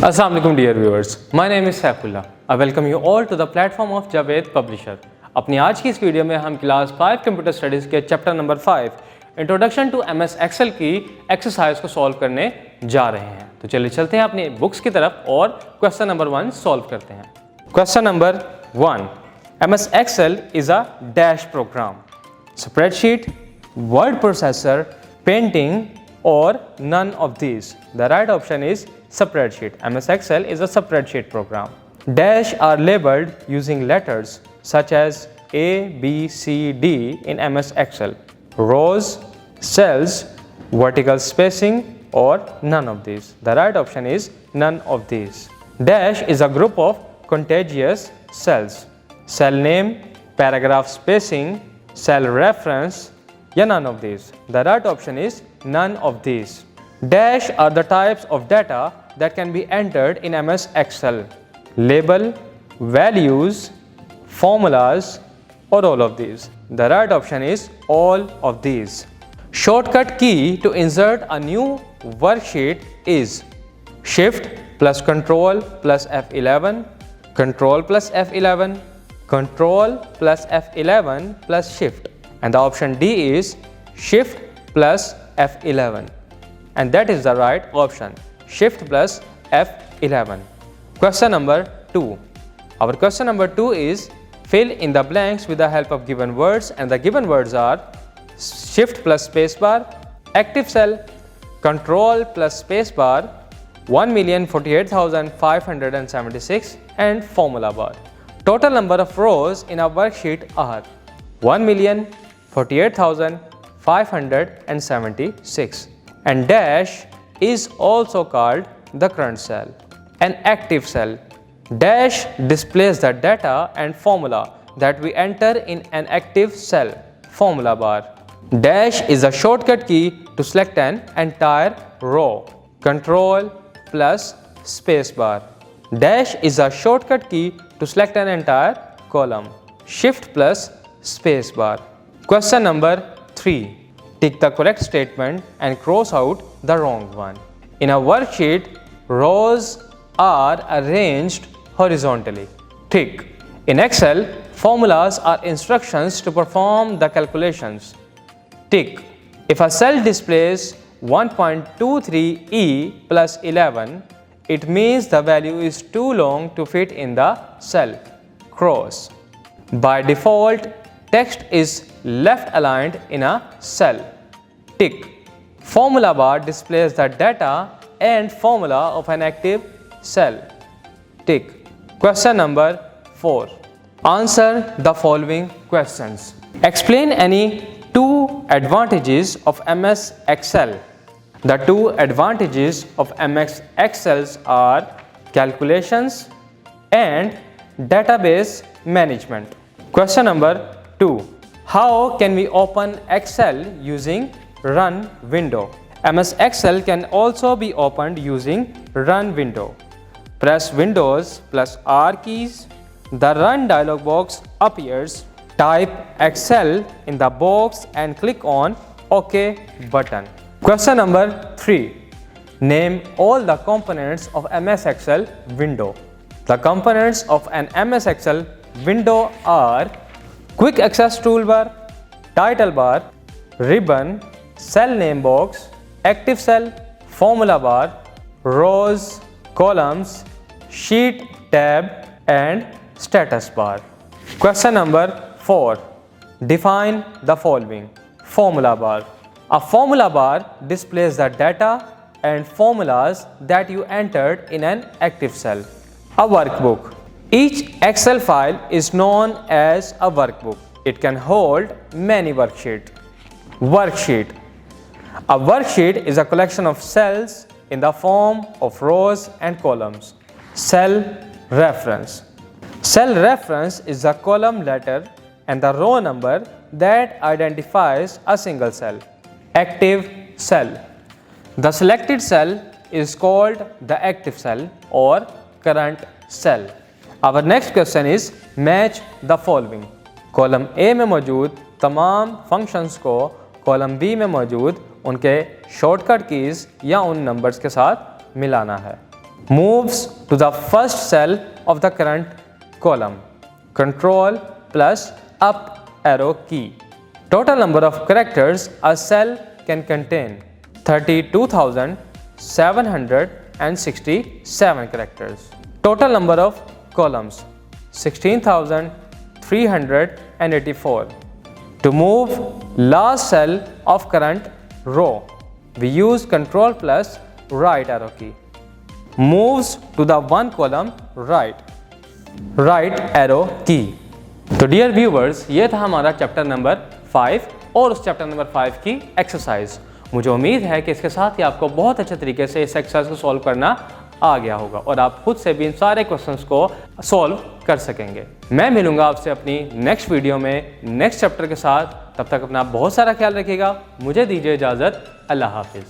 Assalamu alaikum dear viewers, my name is Saifullah. I welcome you all to the platform of Javed Publisher. अपनी आज की इस video में हम class 5 computer studies के chapter number 5 introduction to MS Excel की exercise को solve करने जा रहे हैं। तो चलिए चलते हैं अपनी बुक्स की तरफ और क्वेश्चन नंबर 1 सॉल्व करते हैं। Question number 1, MS Excel is a dash program, spreadsheet, word processor, painting or none of these. The right option is spreadsheet. MS Excel is a spreadsheet program. Dash are labeled using letters such as A, B, C, D in MS Excel. Rows, cells, vertical spacing or none of these. The right option is none of these. Dash is a group of contiguous cells. Cell name, paragraph spacing, cell reference, none of these. The right option is none of these. Dash are the types of data that can be entered in MS Excel. Label, values, formulas, or all of these. The right option is all of these. Shortcut key to insert a new worksheet is Shift plus Control plus F11, Control plus F11, Control plus F11 plus Shift. And the option D is Shift plus F11, and that is the right option, Shift plus F11. Question number 2. Our question number 2 is fill in the blanks with the help of given words, and the given words are Shift plus spacebar, active cell, Control plus spacebar, 1,048,576 and formula bar. Total number of rows in a worksheet are 1,048,576, and dash is also called the current cell. An active cell. Dash displays the data and formula that we enter in an active cell. Formula bar. Dash is a shortcut key to select an entire row. Control plus spacebar. Dash is a shortcut key to select an entire column. Shift plus spacebar. Question number 3. Tick the correct statement and cross out the wrong one. In a worksheet, rows are arranged horizontally. Tick. In Excel, formulas are instructions to perform the calculations. Tick. If a cell displays 1.23e plus 11, it means the value is too long to fit in the cell. Cross. By default, text is left aligned in a cell. Tick. Formula bar displays the data and formula of an active cell. Tick. Question number 4. Answer the following questions. Explain any two advantages of MS Excel. The two advantages of MS Excel are calculations and database management. Question number 2. How can we open Excel using Run window? MS Excel can also be opened using Run window. Press Windows plus R keys. The Run dialog box appears. Type Excel in the box and click on OK button. Question number 3. Name all the components of MS Excel window. The components of an MS Excel window are Quick Access Toolbar, Title Bar, Ribbon, Cell Name Box, Active Cell, Formula Bar, Rows, Columns, Sheet Tab and Status Bar. Question number 4. Define the following. Formula Bar. A formula bar displays the data and formulas that you entered in an active cell. A workbook. Each Excel file is known as a workbook. It can hold many worksheets. Worksheet. A worksheet is a collection of cells in the form of rows and columns. Cell reference. Cell reference is the column letter and the row number that identifies a single cell. Active cell. The selected cell is called the active cell or current cell. Our next question is match the following. Column A में मौजूद तमाम functions को column B में मौजूद उनके shortcut keys या उन numbers के साथ मिलाना है। moves to the first cell of the current column. Control plus up arrow key. Total number of characters a cell can contain 32,767 characters. Total number of columns 16,384. To move last cell of current row, we use Control plus right arrow key. Moves to the one column right arrow key. तो dear viewers, ये था हमारा chapter number 5 और उस chapter number 5 की exercise. मुझे उम्मीद है कि इसके साथ ही आपको बहुत अच्छे तरीके से इस एक्सरसाइज को सॉल्व करना आ गया होगा और आप खुद से भी इन सारे क्वेश्चंस को सॉल्व कर सकेंगे। मैं मिलूंगा आपसे अपनी नेक्स्ट वीडियो में नेक्स्ट चैप्टर के साथ। तब तक अपना बहुत सारा ख्याल रखिएगा। मुझे दीजिए इजाज़त। अल्लाह हाफिज़।